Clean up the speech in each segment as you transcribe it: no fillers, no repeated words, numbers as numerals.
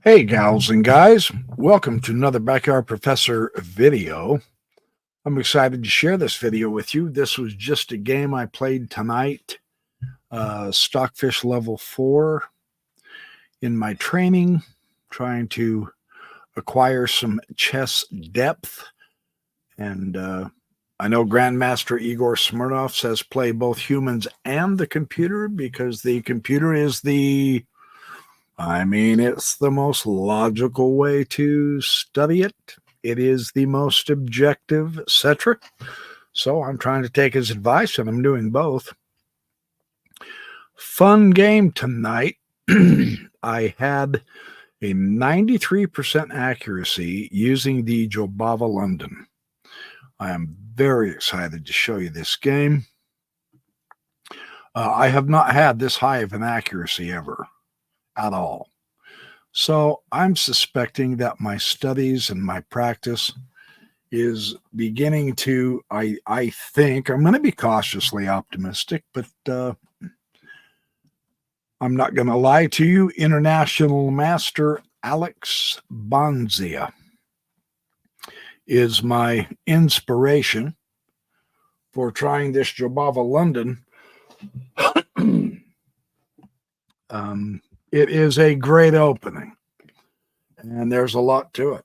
Hey, gals and guys, welcome to another Backyard Professor video. I'm excited to share this video with you. This was just a game I played tonight, Stockfish level 4 in my training, trying to acquire some chess depth. And I know Grandmaster Igor Smirnov says play both humans and the computer because the computer is it's the most logical way to study it. It is the most objective, etc. So I'm trying to take his advice, and I'm doing both. Fun game tonight. I had a 93% accuracy using the Jobava London. I am very excited to show you this game. I have not had this high of an accuracy ever. At all. So I'm suspecting that my studies and my practice is beginning to, I think, I'm going to be cautiously optimistic, but I'm not going to lie to you. International Master Alex Bonzia is my inspiration for trying this Jobava London. It is a great opening, and there's a lot to it.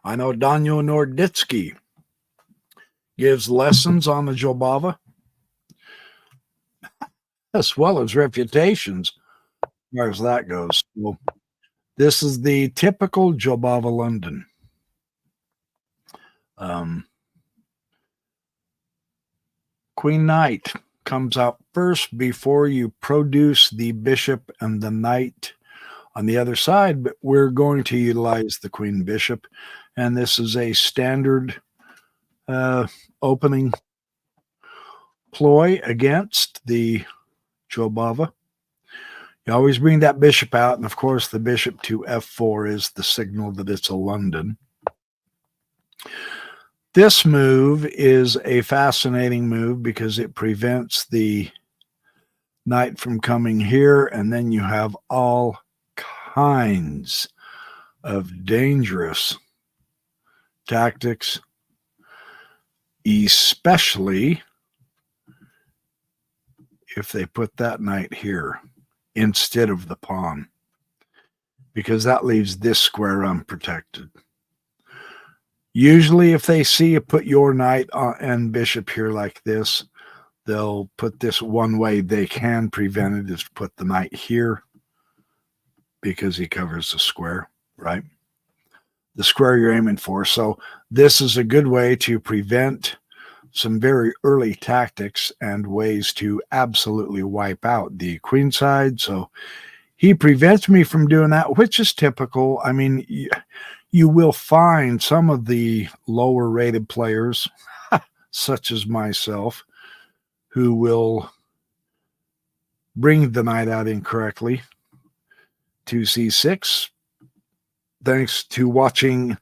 I know Daniel Norditsky gives lessons on the Jobava, as well as reputations, as far as that goes. So this is the typical Jobava London. Queen Knight comes out first before you produce the bishop and the knight on the other side, but we're going to utilize the queen bishop, and this is a standard opening ploy against the Jobava. You always bring that bishop out, and of course the bishop to f4 is the signal that it's a London. This move is a fascinating move because it prevents the knight from coming here, and then you have all kinds of dangerous tactics, especially if they put that knight here instead of the pawn, because that leaves this square unprotected. Usually if they see you put your knight and bishop here like this, they'll put this one way they can prevent it is to put the knight here because he covers the square, right? The square you're aiming for. So this is a good way to prevent some very early tactics and ways to absolutely wipe out the queen side. So he prevents me from doing that, which is typical. I mean, you will find some of the lower rated players, such as myself, who will bring the knight out incorrectly to c6. Thanks to watching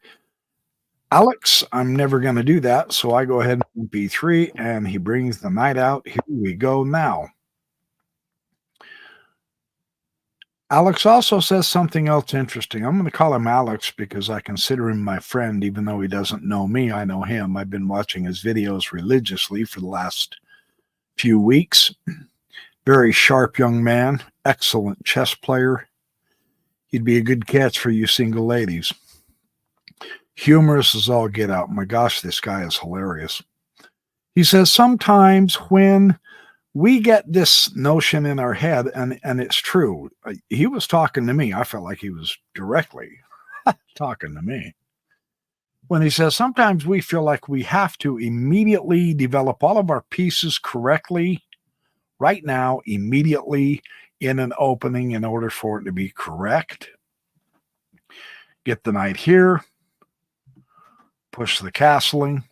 Alex, I'm never going to do that, so I go ahead and b3, and he brings the knight out. Here we go now. Alex also says something else interesting. I'm going to call him Alex because I consider him my friend, even though he doesn't know me. I know him. I've been watching his videos religiously for the last few weeks. Very sharp young man, excellent chess player. He'd be a good catch for you single ladies. Humorous as all get out. My gosh, this guy is hilarious. He says sometimes when we get this notion in our head, and it's true. He was talking to me. I felt like he was directly talking to me. When he says sometimes we feel like we have to immediately develop all of our pieces correctly right now, immediately in an opening in order for it to be correct. Get the knight here. Push the castling.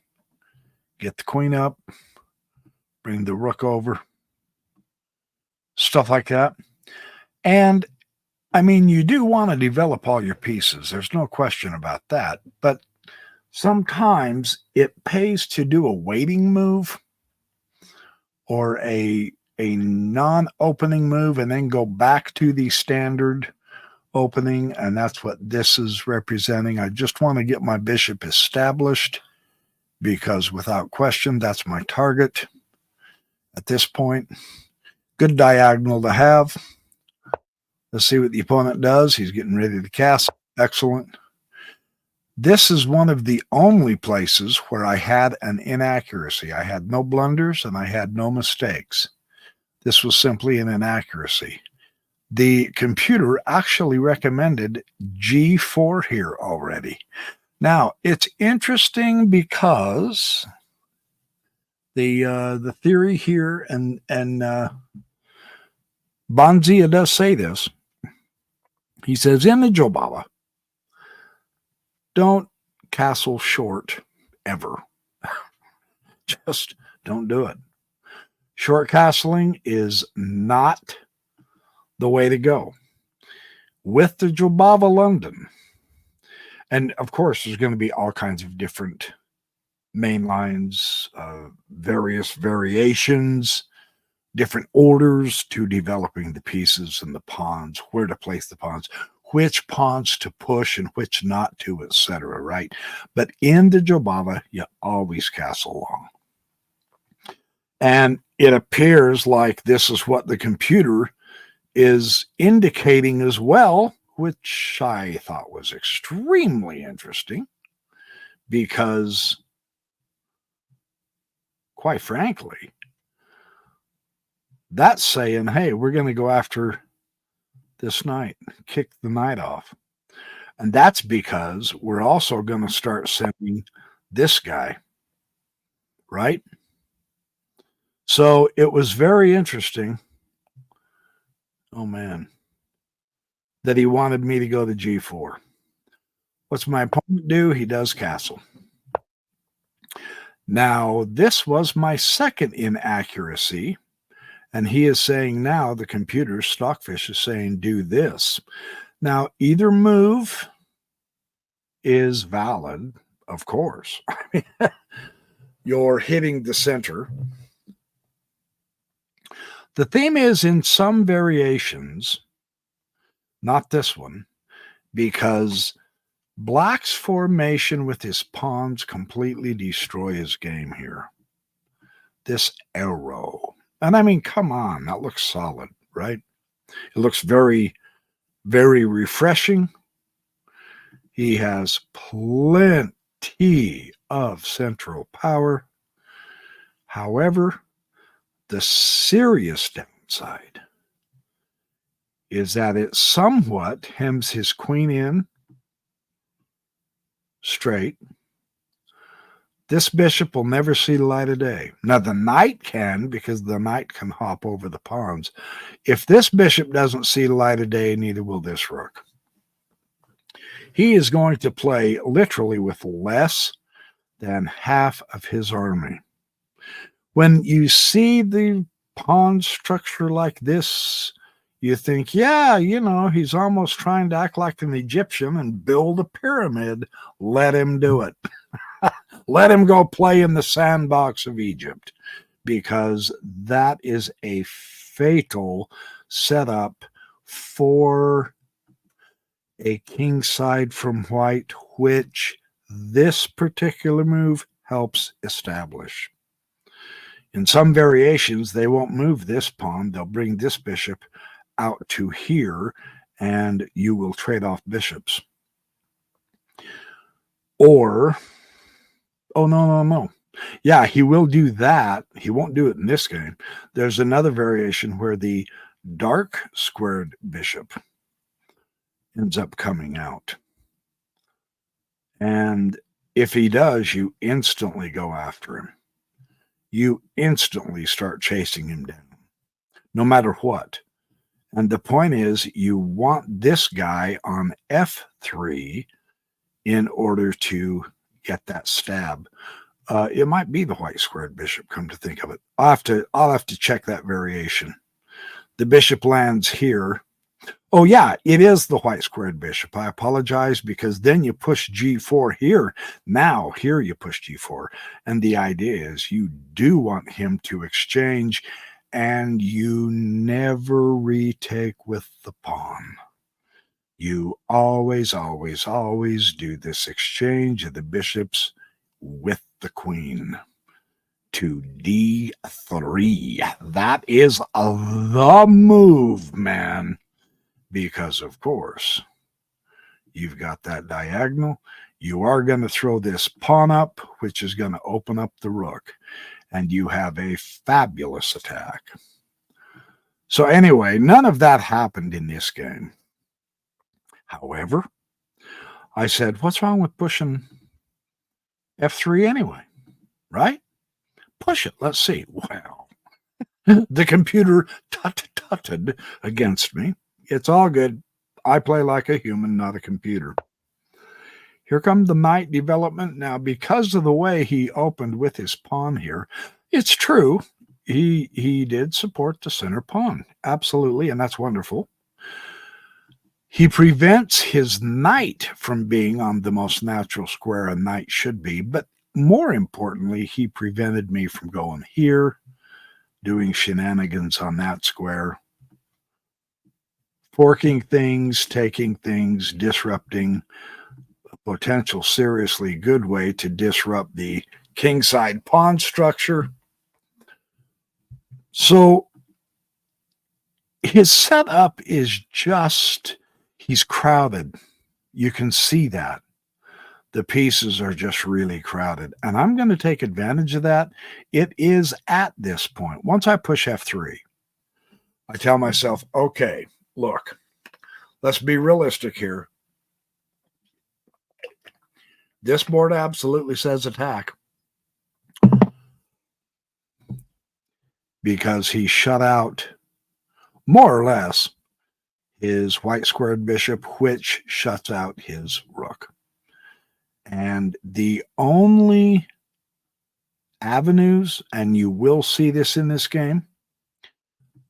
Get the queen up. Bring the rook over. Stuff like that. And I mean, you do want to develop all your pieces. There's no question about that. But sometimes it pays to do a waiting move or a a non-opening move and then go back to the standard opening, and that's what this is representing. I just want to get my bishop established because without question, that's my target at this point. Good diagonal to have. Let's see what the opponent does. He's getting ready to castle. Excellent. This is one of the only places where I had an inaccuracy. I had no blunders and I had no mistakes. This was simply an inaccuracy. The computer actually recommended G4 here already. Now, it's interesting because the theory here, and Bonzia does say this. He says in the Jobava, don't castle short ever. Just don't do it. Short castling is not the way to go. With the Jobava London, and of course, there's going to be all kinds of different main lines, various variations, different orders to developing the pieces and the pawns, where to place the pawns, which pawns to push and which not to, etc. Right? But in the Jobava, you always castle long. And it appears like this is what the computer is indicating as well, which I thought was extremely interesting because, quite frankly, that's saying, hey, we're going to go after this knight, kick the knight off. And that's because we're also going to start sending this guy, right? So it was very interesting. Oh, man. That he wanted me to go to G4. What's my opponent do? He does castle. Now, this was my second inaccuracy. And he is saying now, the computer, Stockfish, is saying, do this. Now, either move is valid, of course. I mean, you're hitting the center. The theme is in some variations, not this one, because Black's formation with his pawns completely destroy his game here. This arrow. And I mean, come on, that looks solid, right? It looks very, very refreshing. He has plenty of central power. However, the serious downside is that it somewhat hems his queen in straight. This bishop will never see the light of day. Now, the knight can, because the knight can hop over the pawns. If this bishop doesn't see the light of day, neither will this rook. He is going to play literally with less than half of his army. When you see the pawn structure like this, you think, yeah, you know, he's almost trying to act like an Egyptian and build a pyramid. Let him do it. Let him go play in the sandbox of Egypt, because that is a fatal setup for a kingside from white, which this particular move helps establish. In some variations, they won't move this pawn. They'll bring this bishop out to here, and you will trade off bishops. Or, oh, no. Yeah, he will do that. He won't do it in this game. There's another variation where the dark squared bishop ends up coming out. And if he does, you instantly go after him. You instantly start chasing him down, no matter what. And the point is, you want this guy on F3 in order to get that stab. It might be the white squared bishop, come to think of it. I'll have to check that variation. The bishop lands here. Oh, yeah, it is the white squared bishop. I apologize, because then you push G4 here. Now, here you push G4. And the idea is you do want him to exchange and you never retake with the pawn. You always, always, always do this exchange of the bishops with the queen to d3. That is the move, man, because, of course, you've got that diagonal. You are going to throw this pawn up, which is going to open up the rook, and you have a fabulous attack. So anyway, none of that happened in this game. However, I said, what's wrong with pushing f3 anyway, right? Push it. Let's see. Well, the computer tutted against me. It's all good. I play like a human, not a computer. Here comes the knight development. Now, because of the way he opened with his pawn here, it's true. He did support the center pawn. Absolutely, and that's wonderful. He prevents his knight from being on the most natural square a knight should be, but more importantly, he prevented me from going here, doing shenanigans on that square, forking things, taking things, disrupting a potential seriously good way to disrupt the kingside pawn structure. So his setup is just, he's crowded. You can see that. The pieces are just really crowded. And I'm going to take advantage of that. It is at this point. Once I push f3, I tell myself, okay, look, let's be realistic here. This board absolutely says attack, because he shut out, more or less, his white squared bishop, which shuts out his rook. And the only avenues, and you will see this in this game,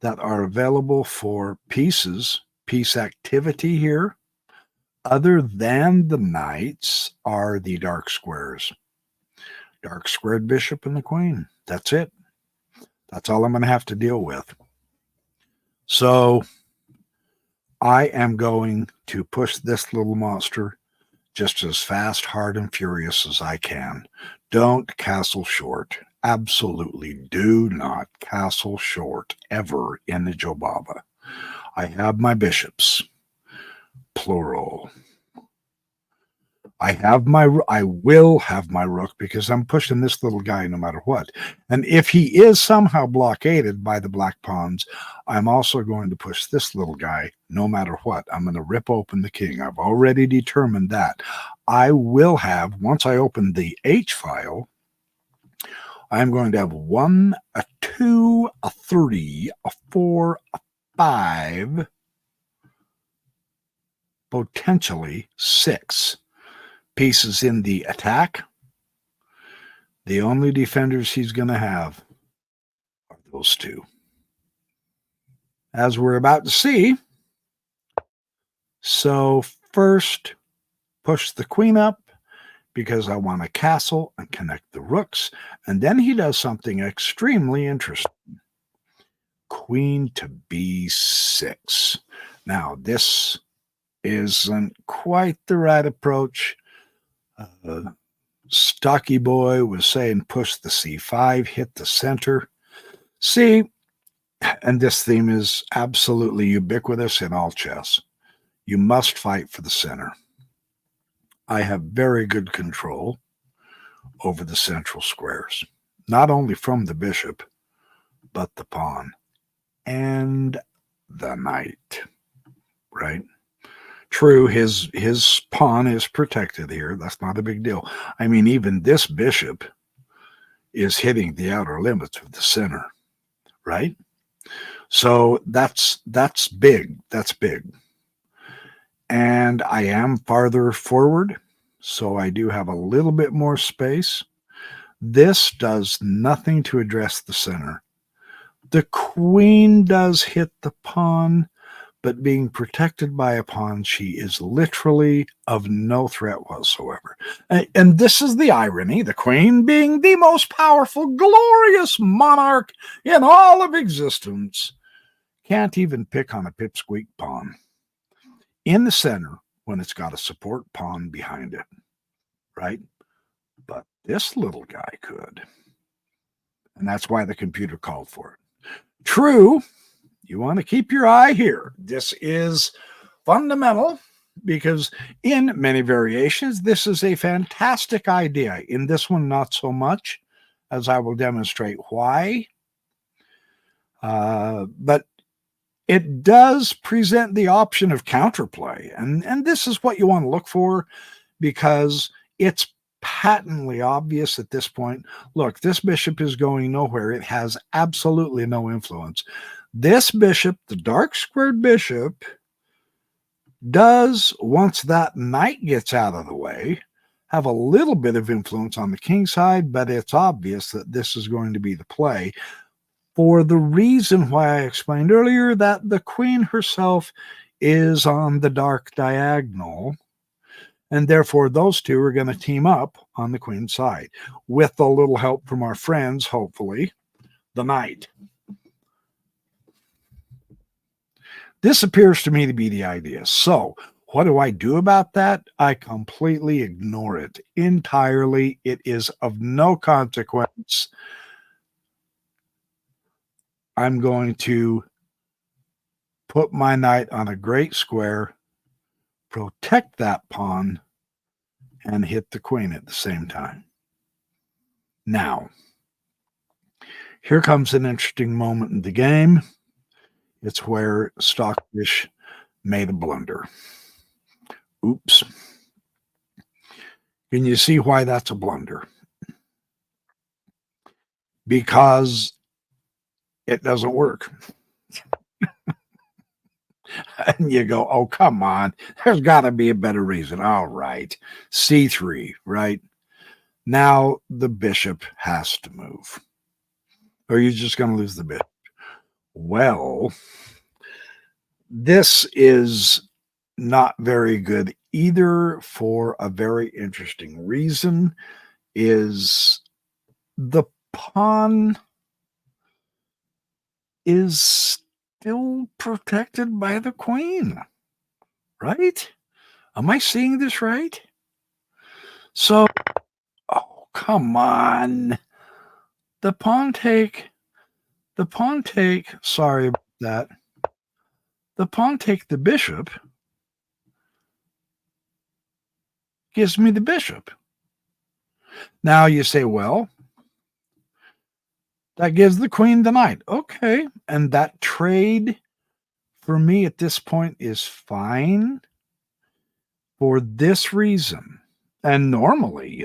that are available for piece activity here, other than the knights, are the dark squares. Dark squared bishop and the queen. That's it. That's all I'm going to have to deal with. So I am going to push this little monster just as fast, hard, and furious as I can. Don't castle short. Absolutely do not castle short ever in the Jobava. I have my bishops, plural. I will have my rook, because I'm pushing this little guy no matter what. And if he is somehow blockaded by the black pawns, I'm also going to push this little guy no matter what. I'm going to rip open the king. I've already determined that. I will have, once I open the H file, I'm going to have 1, a 2, a 3, a 4, a 5, potentially 6 pieces in the attack. The only defenders he's going to have are those 2. As we're about to see. So first, push the queen up, because I want to castle and connect the rooks. And then he does something extremely interesting. Queen to b6. Now, this isn't quite the right approach. Stocky Boy was saying push the c5, hit the center. See, and this theme is absolutely ubiquitous in all chess. You must fight for the center. I have very good control over the central squares, not only from the bishop, but the pawn and the knight, right? True, his pawn is protected here. That's not a big deal. I mean, even this bishop is hitting the outer limits of the center, right? So that's big. That's big. And I am farther forward, so I do have a little bit more space. This does nothing to address the center. The queen does hit the pawn, but being protected by a pawn, she is literally of no threat whatsoever. And this is the irony, the queen being the most powerful, glorious monarch in all of existence, can't even pick on a pipsqueak pawn in the center when it's got a support pawn behind it, right? But this little guy could. And that's why the computer called for it. True, you want to keep your eye here. This is fundamental because in many variations, this is a fantastic idea. In this one, not so much, as I will demonstrate why. But it does present the option of counterplay. And this is what you want to look for because it's patently obvious at this point. Look, this bishop is going nowhere. It has absolutely no influence. This bishop, the dark squared bishop, does, once that knight gets out of the way, have a little bit of influence on the king side, but it's obvious that this is going to be the play for the reason why I explained earlier that the queen herself is on the dark diagonal, and therefore those two are going to team up on the queen side with a little help from our friends, hopefully, the knight. This appears to me to be the idea. So what do I do about that? I completely ignore it entirely. It is of no consequence. I'm going to put my knight on a great square, protect that pawn, and hit the queen at the same time. Now, here comes an interesting moment in the game. It's where Stockfish made a blunder. Oops. Can you see why that's a blunder? Because it doesn't work. And you go, oh, come on. There's got to be a better reason. All right. C3, right? Now the bishop has to move. Or you're just going to lose the bishop. Well, this is not very good either for a very interesting reason. Is the pawn is still protected by the queen, right? Am I seeing this right? So, oh, come on. The pawn take, sorry about that. The pawn take the bishop gives me the bishop. Now you say, well, that gives the queen the knight. Okay. And that trade for me at this point is fine for this reason. And normally,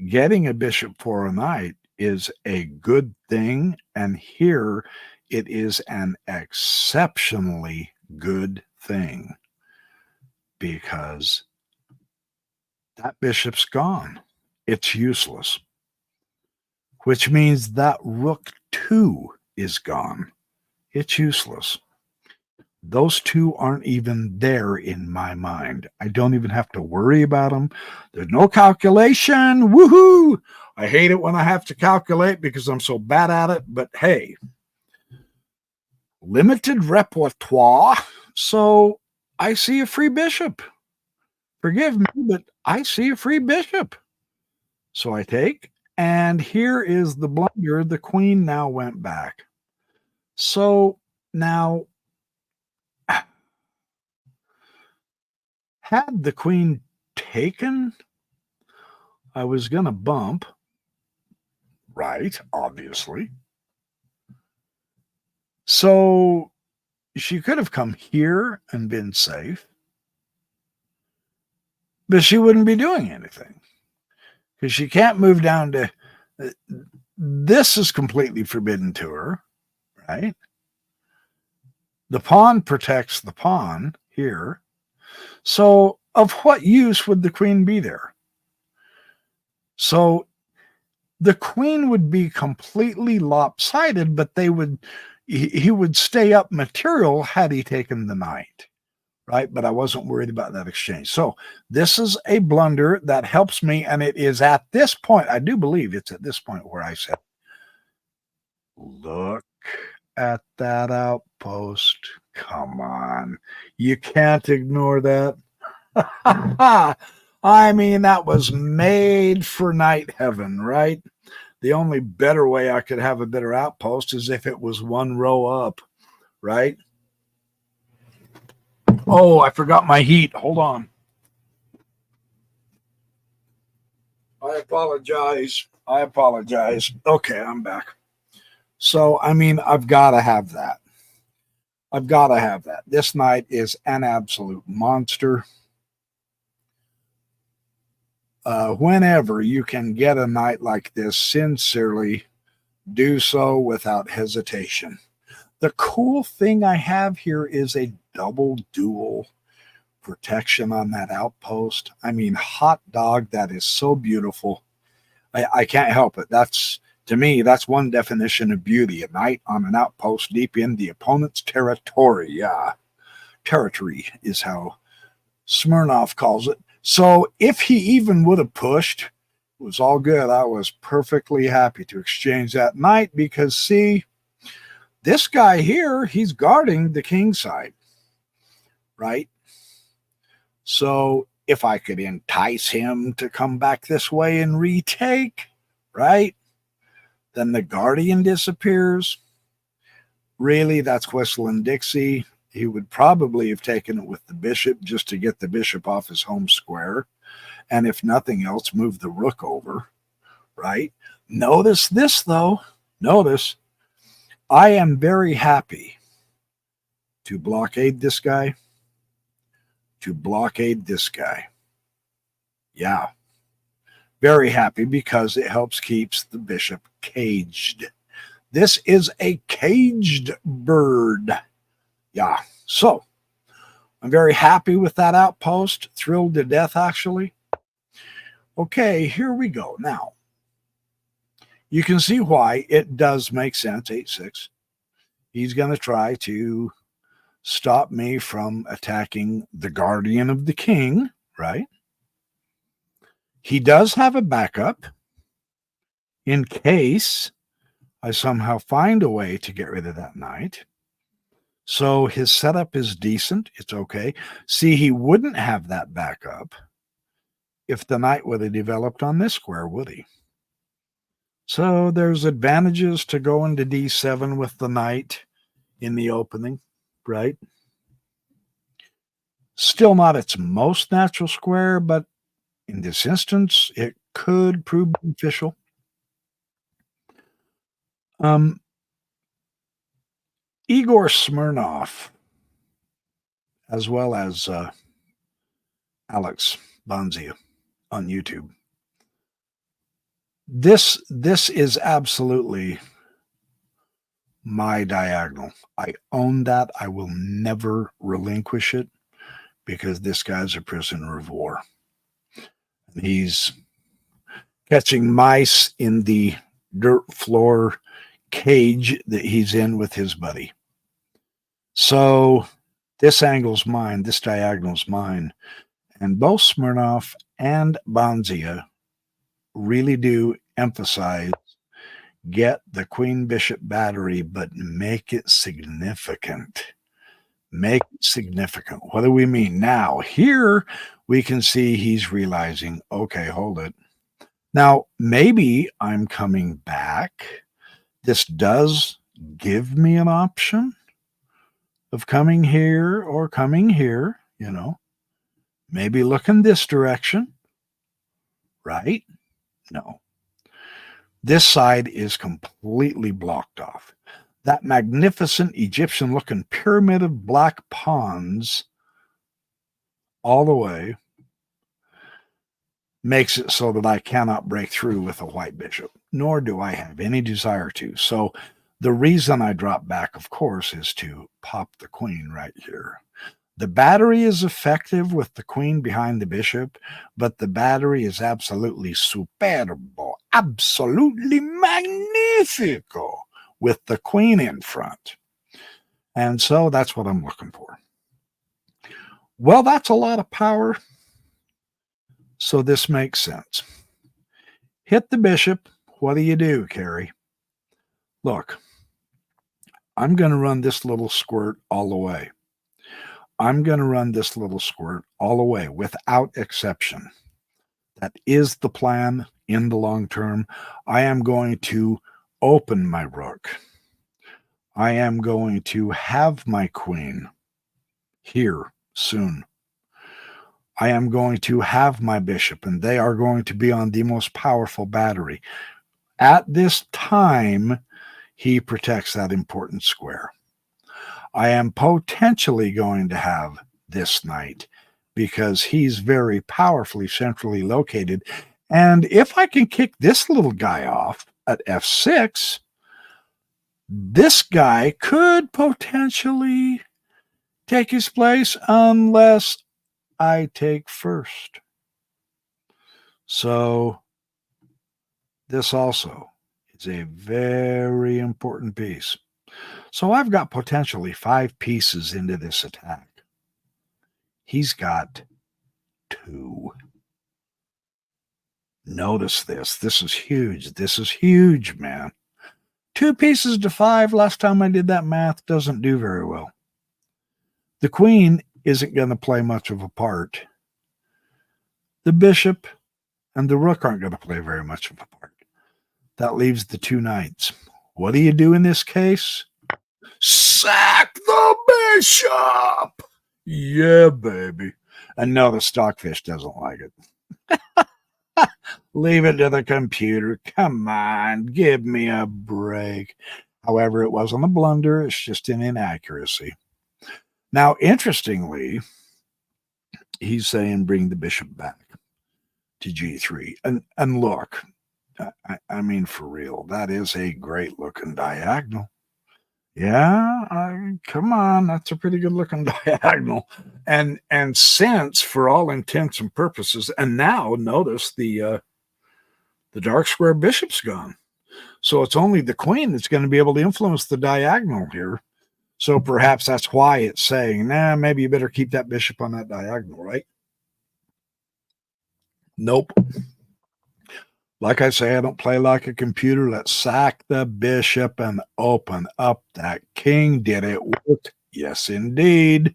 getting a bishop for a knight is a good thing. And here it is an exceptionally good thing because that bishop's gone. It's useless, which means that rook 2 is gone. It's useless. Those two aren't even there in my mind. I don't even have to worry about them. There's no calculation. Woohoo! I hate it when I have to calculate because I'm so bad at it. But hey, limited repertoire. So I see a free bishop. Forgive me, but I see a free bishop. So I take, and here is the blunder. The queen now went back. So now, had the queen taken, I was going to bump, right, obviously. So she could have come here and been safe, but she wouldn't be doing anything because she can't move down to, this is completely forbidden to her, right? The pawn protects the pawn here. So of what use would the queen be there? So the queen would be completely lopsided, but they would, he would stay up material had he taken the knight, right? But I wasn't worried about that exchange. So this is a blunder that helps me, and it is at this point, I do believe it's at this point where I said, look at that outpost. Come on. You can't ignore that. I mean, that was made for night heaven, right? The only better way I could have a better outpost is if it was one row up, right? Oh, I forgot my heat. Hold on. I apologize. I apologize. Okay, I'm back. So, I mean, I've got to have that. I've got to have that. This knight is an absolute monster. Whenever you can get a knight like this, sincerely do so without hesitation. The cool thing I have here is a double dual protection on that outpost. I mean, hot dog, that is so beautiful. I can't help it. That's, to me, that's one definition of beauty. A knight on an outpost deep in the opponent's territory. Yeah, territory is how Smirnov calls it. So if he even would have pushed, it was all good. I was perfectly happy to exchange that knight because, see, this guy here, he's guarding the king side, right? So if I could entice him to come back this way and retake, right, then the guardian disappears. Really, that's Whistle and Dixie. He would probably have taken it with the bishop just to get the bishop off his home square. And if nothing else, move the rook over, right? Notice this, though. Notice, I am very happy to blockade this guy, to blockade this guy. Yeah. Very happy because it helps keeps the bishop caged. This is a caged bird. Yeah. So I'm very happy with that outpost. Thrilled to death, actually. Okay, here we go. Now, you can see why it does make sense. 8-6. He's going to try to stop me from attacking the guardian of the king, right? He does have a backup in case I somehow find a way to get rid of that knight. So his setup is decent. It's okay. See, he wouldn't have that backup if the knight would have developed on this square, would he? So there's advantages to going to d7 with the knight in the opening, right? Still not its most natural square, but in this instance, it could prove beneficial. Igor Smirnov, as well as Alex Bonzia on YouTube. This is absolutely my diagonal. I own that. I will never relinquish it because this guy's a prisoner of war. He's catching mice in the dirt floor cage that he's in with his buddy. So this angle's mine, this diagonal's mine. And both Smirnov and Bonzia really do emphasize get the queen bishop battery, but make it significant. Make it significant. What do we mean? Now, here we can see he's realizing, okay, hold it. Now, maybe I'm coming back. This does give me an option of coming here or coming here, you know. Maybe look in this direction, right? No. This side is completely blocked off. That magnificent Egyptian-looking pyramid of black pawns all the way makes it so that I cannot break through with a white bishop, nor do I have any desire to. So the reason I drop back, of course, is to pop the queen right here. The battery is effective with the queen behind the bishop, but the battery is absolutely superbo, absolutely magnifico with the queen in front. And so that's what I'm looking for. Well, that's a lot of power. So this makes sense. Hit the bishop. What do you do, Carrie? Look, I'm going to run this little squirt all the way. I'm going to run this little squirt all the way without exception. That is the plan in the long term. I am going to open my rook. I am going to have my queen here soon. I am going to have my bishop, and they are going to be on the most powerful battery. At this time, he protects that important square. I am potentially going to have this knight because he's very powerfully centrally located. And if I can kick this little guy off at f6, this guy could potentially take his place unless I take first. So this also is a very important piece. So I've got potentially 5 pieces into this attack. He's got 2. Notice this. This is huge. This is huge, man. 2 pieces to 5. Last time I did that math doesn't do very well. The queen isn't going to play much of a part. The bishop and the rook aren't going to play very much of a part. That leaves the 2 knights. What do you do in this case? Sack the bishop! Yeah, baby. And no, the stockfish doesn't like it. Leave it to the computer. Come on, give me a break. However, it wasn't a blunder. It's just an inaccuracy. Now, interestingly, he's saying bring the bishop back to g3. And look, I mean, for real, that is a great-looking diagonal. Yeah, come on, that's a pretty good-looking diagonal. And since, for all intents and purposes, and now notice the dark square bishop's gone. So it's only the queen that's going to be able to influence the diagonal here. So perhaps that's why it's saying, nah, maybe you better keep that bishop on that diagonal, right? Nope. Like I say, I don't play like a computer. Let's sack the bishop and open up that king. Did it work? Yes, indeed.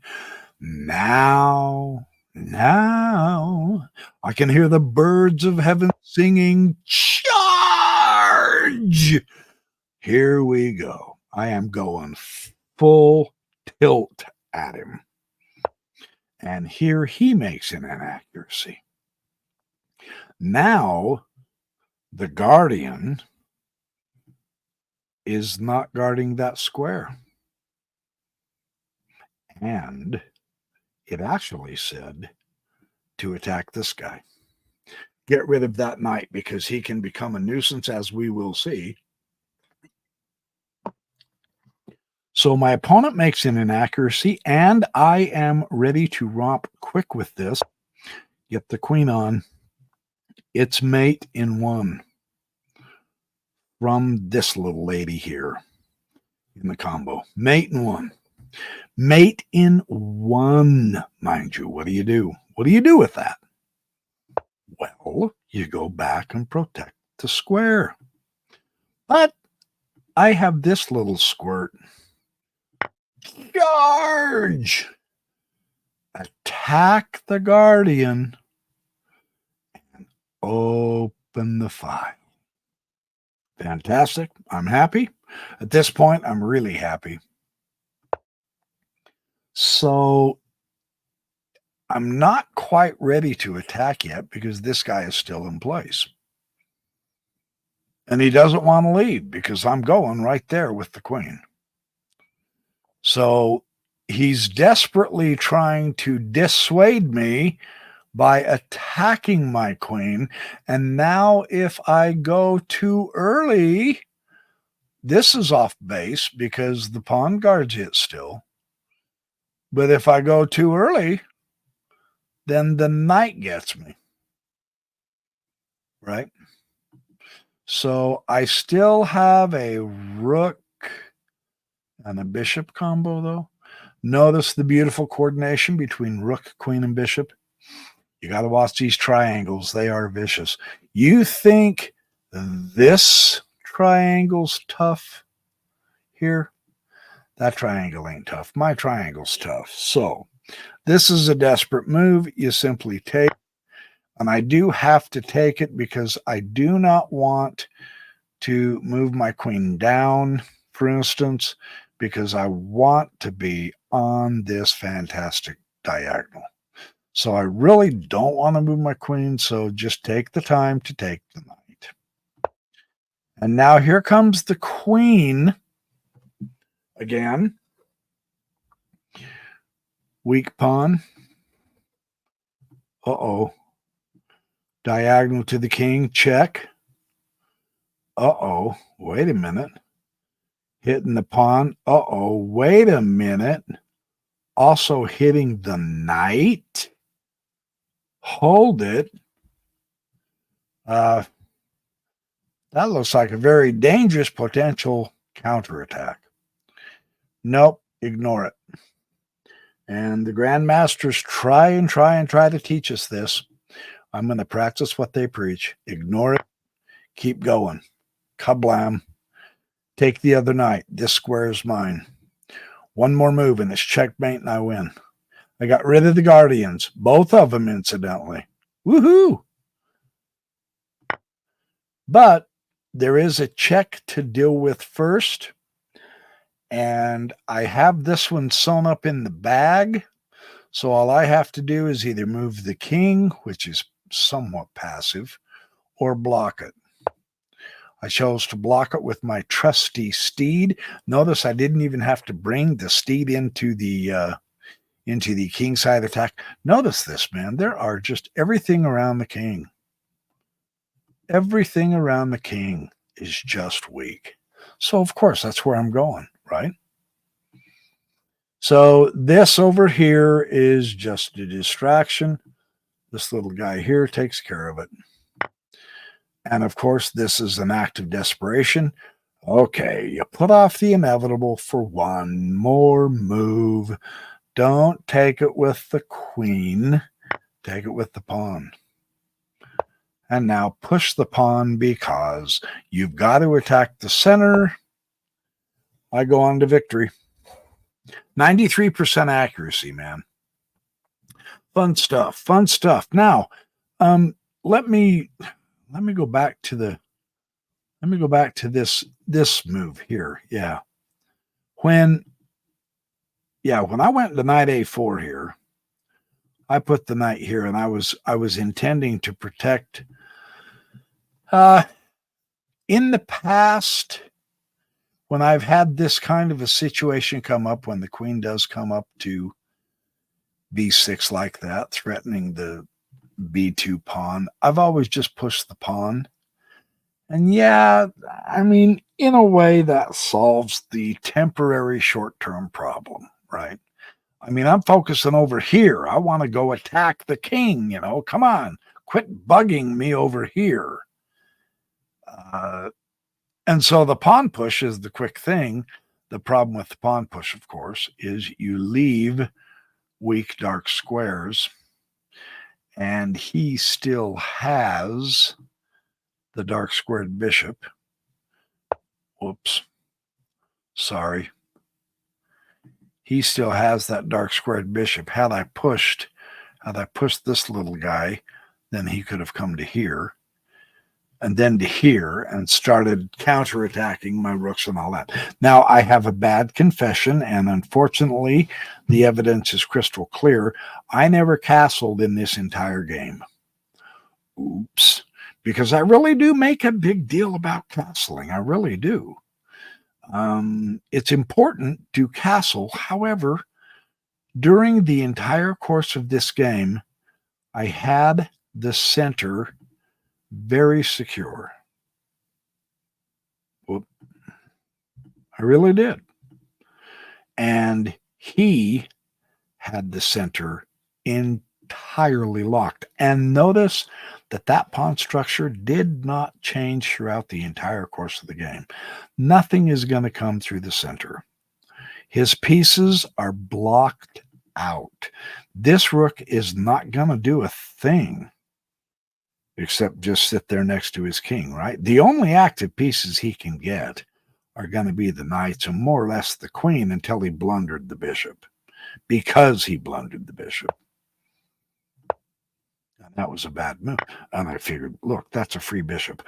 Now, I can hear the birds of heaven singing, charge! Here we go. I am going full tilt at him. And here he makes an inaccuracy. Now, the guardian is not guarding that square. And it actually said to attack this guy. Get rid of that knight because he can become a nuisance, as we will see. So my opponent makes an inaccuracy, and I am ready to romp quick with this. Get the queen on. It's mate in 1 from this little lady here in the combo. Mate in 1. Mate in 1, mind you. What do you do? What do you do with that? Well, you go back and protect the square. But I have this little squirt. Charge! Attack the guardian and open the file. Fantastic. I'm happy. At this point, I'm really happy. So I'm not quite ready to attack yet because this guy is still in place. And he doesn't want to leave because I'm going right there with the queen. So he's desperately trying to dissuade me by attacking my queen. And now if I go too early, this is off base because the pawn guards it still. But if I go too early, then the knight gets me. Right? So I still have a rook And a bishop combo, though. Notice the beautiful coordination between rook, queen, and bishop. You got to watch these triangles. They are vicious. You think this triangle's tough here? That triangle ain't tough. My triangle's tough. So this is a desperate move. You simply take, and I do have to take it because I do not want to move my queen down, for instance, because I want to be on this fantastic diagonal. So I really don't want to move my queen, so just take the time to take the knight. And now here comes the queen again. Weak pawn. Uh-oh. Diagonal to the king, check. Uh-oh, wait a minute. Hitting the pawn. Uh-oh, wait a minute. Also hitting the knight. Hold it. That looks like a very dangerous potential counterattack. Nope, ignore it. And the grandmasters try to teach us this. I'm going to practice what they preach. Ignore it. Keep going. Kablam. Take the other knight. This square is mine. One more move and it's checkmate and I win. I got rid of the guardians. Both of them, incidentally. Woohoo! But there is a check to deal with first. And I have this one sewn up in the bag. So all I have to do is either move the king, which is somewhat passive, or block it. I chose to block it with my trusty steed. Notice I didn't even have to bring the steed into the king side attack. Notice this, man. There are just everything around the king. Everything around the king is just weak. So, of course, that's where I'm going, right? So this over here is just a distraction. This little guy here takes care of it. And of course, this is an act of desperation. Okay, you put off the inevitable for one more move. Don't take it with the queen. Take it with the pawn. And now push the pawn because you've got to attack the center. I go on to victory. 93% accuracy, man. Fun stuff. Fun stuff. Now, let me go back to this move here. Yeah. When I went to knight a4 here, I put the knight here and I was intending to protect. In the past, when I've had this kind of a situation come up, when the queen does come up to b6 like that, threatening the b2 pawn, I've always just pushed the pawn. And yeah, I mean, in a way that solves the temporary short-term problem, right? I mean, I'm focusing over here. I want to go attack the king, come on, quit bugging me over here. And so the pawn push is the quick thing. The problem with the pawn push, of course, is you leave weak dark squares, and he still has the dark squared bishop. Whoops. Sorry. He still has that dark squared bishop. Had I pushed this little guy, then he could have come to here and then to here and started counterattacking my rooks and all that. Now, I have a bad confession, and unfortunately, the evidence is crystal clear. I never castled in this entire game. Oops. Because I really do make a big deal about castling. I really do. It's important to castle. However, during the entire course of this game, I had the center very secure. Whoop. I really did. And he had the center entirely locked. And notice that pawn structure did not change throughout the entire course of the game. Nothing is going to come through the center. His pieces are blocked out. This rook is not going to do a thing except just sit there next to his king, right? The only active pieces he can get are going to be the knights and more or less the queen until he blundered the bishop, because he blundered the bishop. And that was a bad move. And I figured, look, that's a free bishop.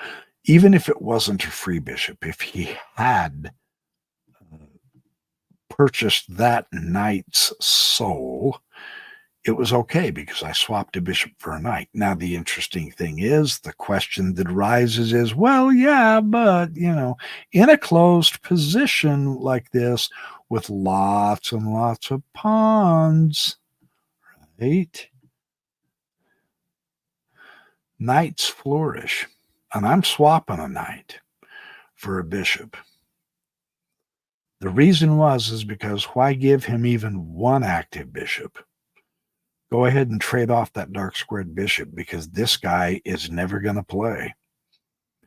Even if it wasn't a free bishop, if he had purchased that knight's soul, it was okay because I swapped a bishop for a knight. Now, the interesting thing is, the question that arises is, well, yeah, but, in a closed position like this with lots and lots of pawns, right? Knights flourish. And I'm swapping a knight for a bishop. The reason is because why give him even one active bishop? Go ahead and trade off that dark squared bishop because this guy is never going to play.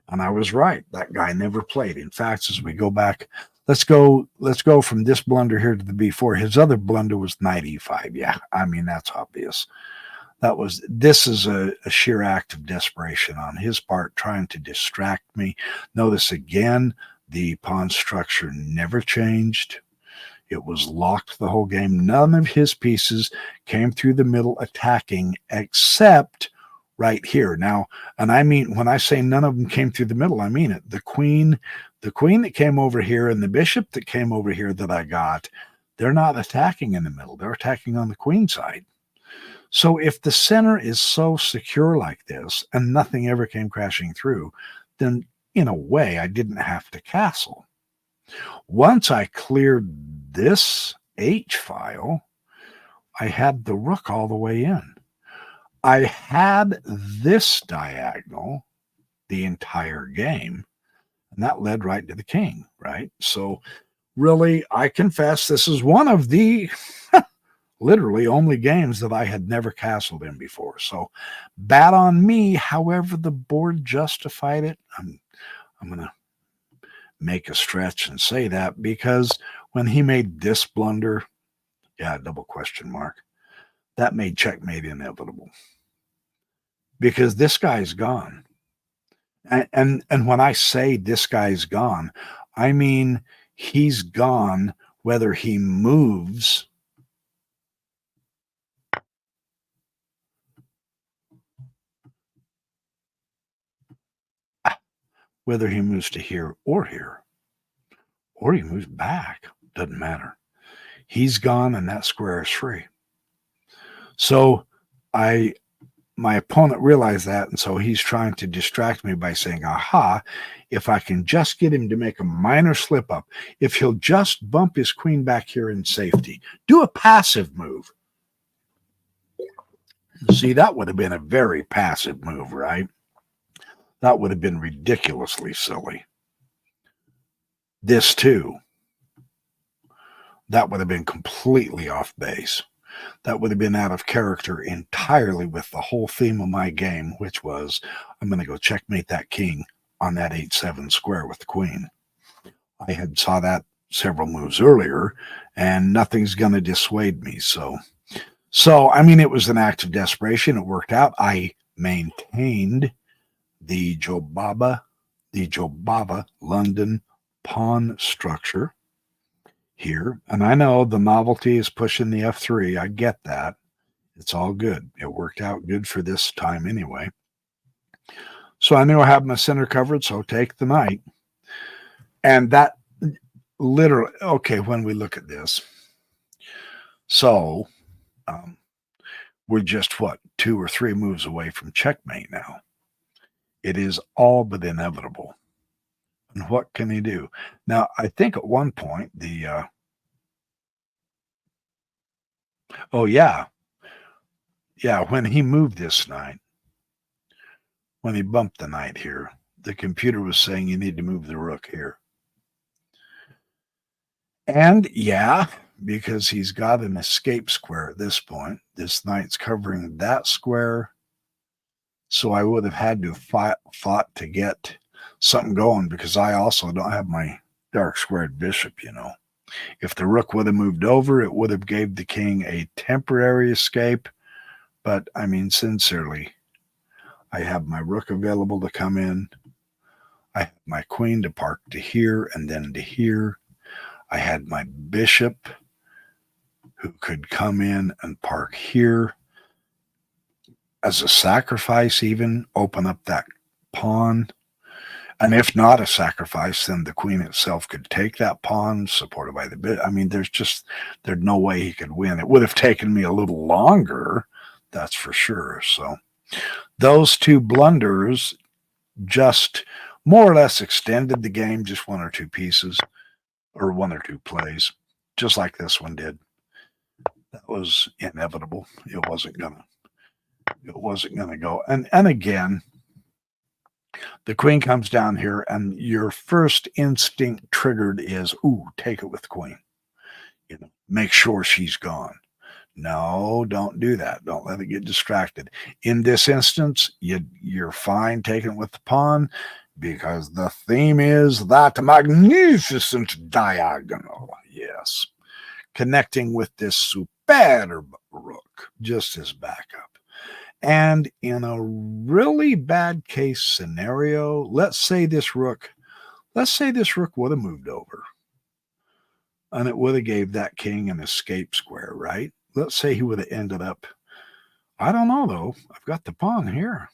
And I was right. That guy never played. In fact, as we go back, let's go from this blunder here to the b4. His other blunder was knight e5. Yeah, I mean, that's obvious. This is a sheer act of desperation on his part, trying to distract me. Notice again, the pawn structure never changed. It was locked the whole game. None of his pieces came through the middle attacking except right here. Now, and I mean, when I say none of them came through the middle, I mean it. The queen that came over here and the bishop that came over here that I got, they're not attacking in the middle. They're attacking on the queen side. So if the center is so secure like this and nothing ever came crashing through, then in a way I didn't have to castle. Once I cleared this H file, I had the rook all the way in. I had this diagonal the entire game, and that led right to the king, right? So really, I confess this is one of the literally only games that I had never castled in before. So bad on me. However, the board justified it. I'm going to make a stretch and say that because when he made this blunder, double question mark, that made checkmate inevitable because this guy's gone. And when I say this guy's gone, I mean he's gone whether he moves to here, or he moves back, doesn't matter. He's gone and that square is free. So my opponent realized that, and so he's trying to distract me by saying, aha, if I can just get him to make a minor slip up, if he'll just bump his queen back here in safety, do a passive move. See, that would have been a very passive move, right? That would have been ridiculously silly. This too, that would have been completely off base. That would have been out of character entirely with the whole theme of my game, which was I'm going to go checkmate that king on that 8-7 square with the queen. I had saw that several moves earlier, and nothing's going to dissuade me. So I mean, it was an act of desperation. It worked out. I maintained the Jobava London pawn structure here. And I know the novelty is pushing the F3. I get that. It's all good. It worked out good for this time anyway. So I knew I had my center covered, so take the knight. And that literally, okay, when we look at this, so we're just, 2 or 3 moves away from checkmate now. It is all but inevitable. And what can he do? Now, I think at one point when he moved this knight, when he bumped the knight here, the computer was saying you need to move the rook here. And because he's got an escape square at this point, this knight's covering that square. So I would have had to have fought to get something going because I also don't have my dark squared bishop, If the rook would have moved over, it would have gave the king a temporary escape. But I mean, sincerely, I have my rook available to come in. I had my queen to park to here and then to here. I had my bishop who could come in and park here as a sacrifice, even open up that pawn. And if not a sacrifice, then the queen itself could take that pawn, supported by the bit. I mean, there's no way he could win. It would have taken me a little longer, that's for sure. So those two blunders just more or less extended the game, just one or two pieces or one or two plays, just like this one did. That was inevitable. It wasn't gonna go. And again, the queen comes down here, and your first instinct triggered is, ooh, take it with queen. Make sure she's gone. No, don't do that. Don't let it get distracted. In this instance, you're fine taking it with the pawn because the theme is that magnificent diagonal. Yes. Connecting with this superb rook, just as backup. And in a really bad case scenario, let's say this rook would have moved over and it would have gave that king an escape square, right? Let's say he would have ended up, I don't know though, I've got the pawn here.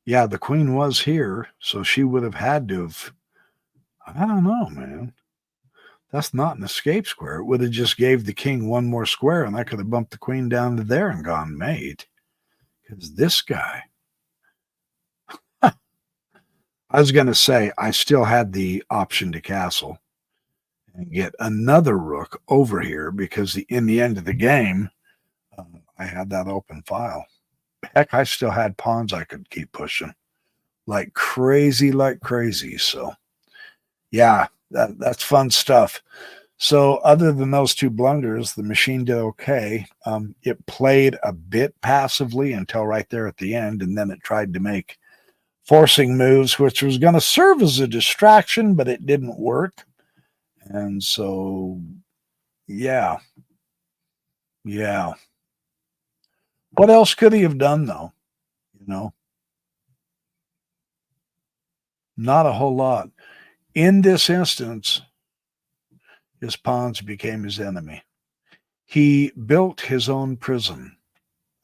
Yeah, the queen was here, so she would have had to have, I don't know, man. That's not an escape square. It would have just gave the king one more square, and I could have bumped the queen down to there and gone mate. Because this guy, I was going to say, I still had the option to castle and get another rook over here because in the end of the game, I had that open file. Heck, I still had pawns I could keep pushing like crazy. So, yeah, that's fun stuff. So other than those two blunders, the machine did okay. It played a bit passively until right there at the end, and then it tried to make forcing moves, which was going to serve as a distraction, but it didn't work. And so, yeah. What else could he have done, though? Not a whole lot. In this instance, his pawns became his enemy. He built his own prison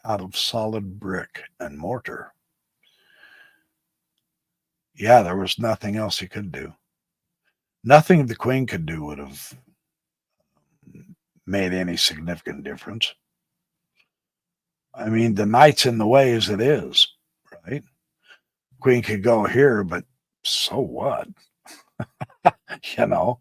out of solid brick and mortar. Yeah, there was nothing else he could do. Nothing the queen could do would have made any significant difference. I mean, the knight's in the way as it is, right? Queen could go here, but so what? you know?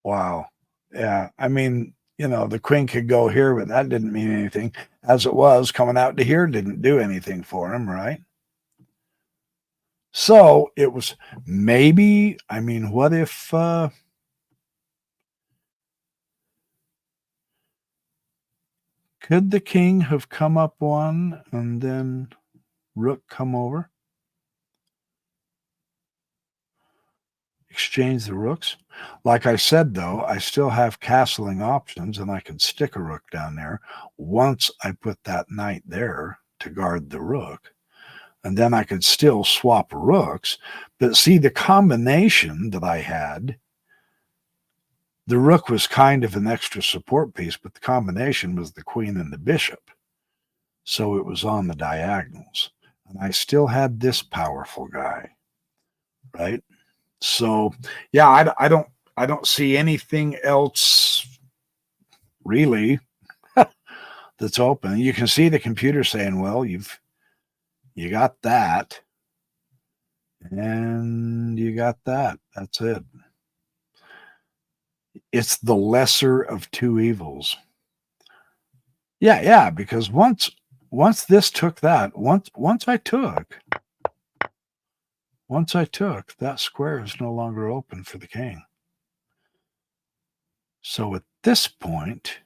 Wow. Yeah. I mean, the queen could go here, but that didn't mean anything. As it was, coming out to here didn't do anything for him, right? So it was maybe, I mean, what if could the king have come up one and then rook come over? Exchange the rooks? Like I said, though, I still have castling options and I can stick a rook down there once I put that knight there to guard the rook. And then I could still swap rooks. But see, the combination that I had, the rook was kind of an extra support piece, but the combination was the queen and the bishop. So it was on the diagonals. And I still had this powerful guy, right? So, yeah, I don't see anything else really that's open. You can see the computer saying, "Well, you got that, and you got that. That's it." It's the lesser of two evils. Yeah, because once this took that, once I took, that square is no longer open for the king. So at this point,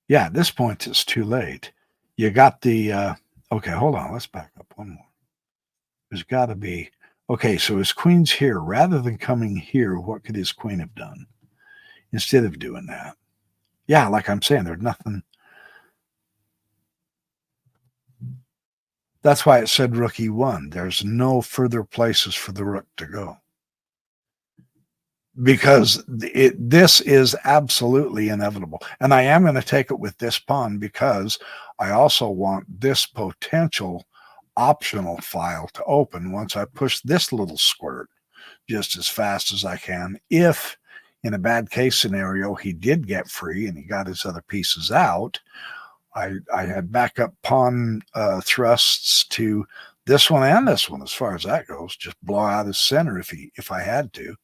yeah, at this point it's too late. You got the okay, hold on, let's back up one more. There's got to be Okay, so his queen's here. Rather than coming here, what could his queen have done instead of doing that? Yeah, like I'm saying, there's nothing. That's why it said rook e1. There's no further places for the rook to go because this is absolutely inevitable. And I am going to take it with this pawn because I also want this potential optional file to open once I push this little squirt just as fast as I can. If in a bad case scenario he did get free and he got his other pieces out, I had backup pawn thrusts to this one and this one as far as that goes. Just blow out his center if I had to.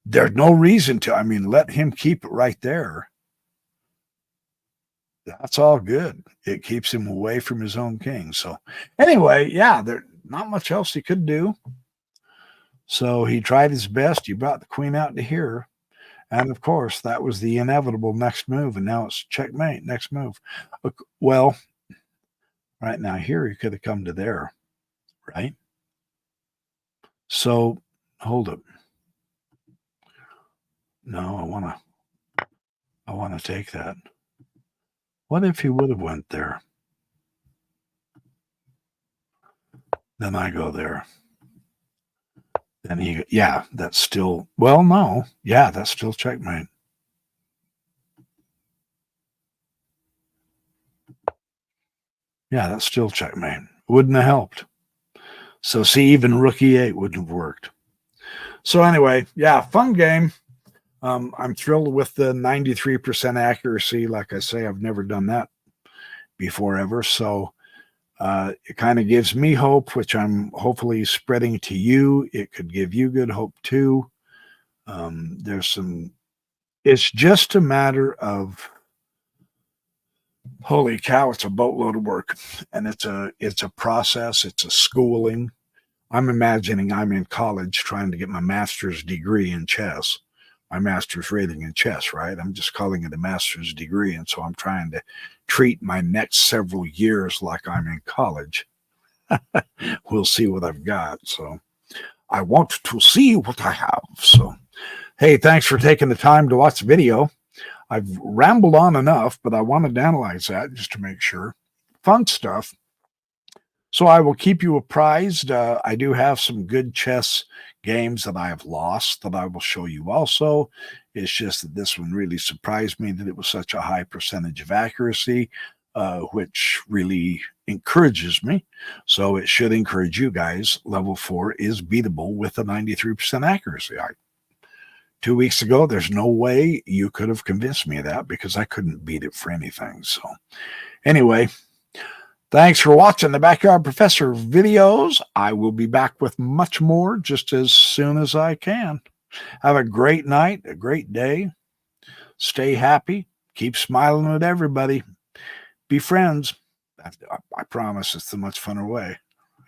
There's no reason to. I mean, let him keep it right there. That's all good. It keeps him away from his own king. So anyway, yeah, there's not much else he could do. So he tried his best. He brought the queen out to here. And of course, that was the inevitable next move. And now it's checkmate, next move. Well, right now here, he could have come to there, right? So hold up. No, I want to take that. What if he would have went there? Then I go there. Then yeah, that's still, well, no. Yeah, that's still checkmate. Yeah, that's still checkmate. Wouldn't have helped. So see, even rook e8 wouldn't have worked. So anyway, yeah, fun game. I'm thrilled with the 93% accuracy. Like I say, I've never done that before ever. So it kind of gives me hope, which I'm hopefully spreading to you. It could give you good hope too. It's just a matter of, holy cow, it's a boatload of work. And it's a process. It's a schooling. I'm imagining I'm in college trying to get my master's degree in chess, my master's rating in chess, right? I'm just calling it a master's degree. And so I'm trying to treat my next several years like I'm in college. We'll see what I've got. So I want to see what I have. So, hey, thanks for taking the time to watch the video. I've rambled on enough, but I wanted to analyze that just to make sure. Fun stuff. So I will keep you apprised. I do have some good chess games that I have lost that I will show you also. It's just that this one really surprised me that it was such a high percentage of accuracy, which really encourages me. So it should encourage you guys. Level 4 is beatable with a 93% accuracy. 2 weeks ago, there's no way you could have convinced me of that because I couldn't beat it for anything. So anyway, thanks for watching the Backyard Professor videos. I will be back with much more just as soon as I can. Have a great night, a great day. Stay happy. Keep smiling at everybody. Be friends. I promise it's the much funner way.